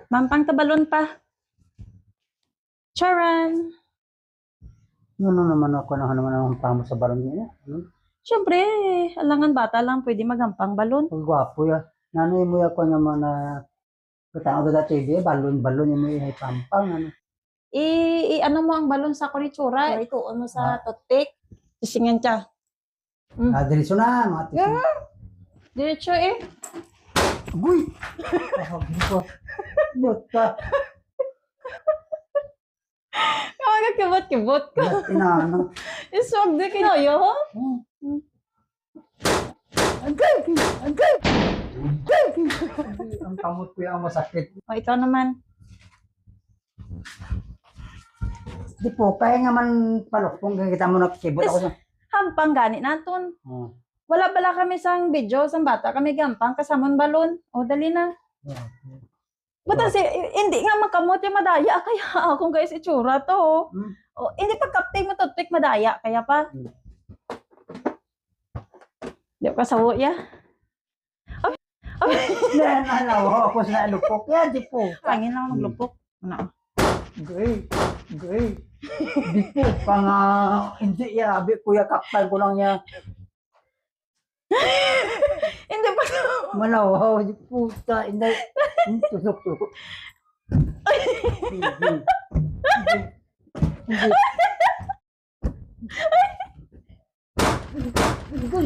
Mampang tabalon pa. Charan. Ano naman ako naman ang pamo sa balon niya. Siyempre, alangan bata lang pwede magampang balon. Ang gwapo ya. Nanoy mo ako naman na katao da TV, balon mo ay pampang ano. Ano mo ang balon sa kuritsura. Ito, ano sa toothpick. Tisingan siya. Diretso na, mga tisin. Yeah. Diretso eh. Uy! Buta. Kibot-kibot ka. Ba't inaano? Iswag di kinoyo. Agay! Agay! Agay! Ang kamot ko yung masakit. O, ikaw naman. Di po, kaya nga man palok kung kita mo nakikibot ako sa... Hampang gani naton. Oh. Wala bala kami sang video, sang bata kami gampang kasamon balon. O, dali na. Bata hindi nga makamot yung madaya. Kaya akong guys, itsura to. O, hindi pa kaptay mo toothpick madaya. Kaya pa. Di pa sawo ya. Nalaw ako sa lupok. Ya, di po. Pangin lang maglupok. Ano? Gray. Di po. Pang hindi ya. Kuya kaptal ko lang ya. Hindi pa. Malawaw. Di po. Hindi. Tusok-tusok.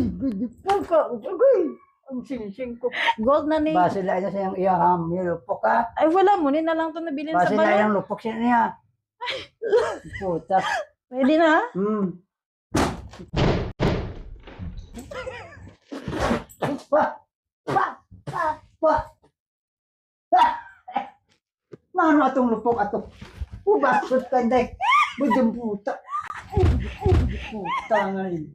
Di po ka. Ang singsing ko. Gold na ni. Base lang niya siyang iyaham. Yung lupok ha. Ay, wala mo. Na lang to nabilin sa Base lang balon. yung lupok siya niya. Puta. Pwede na. Mano atong lupok ato. Ubasot ka, hindi. Budong puta. Puta nga yun.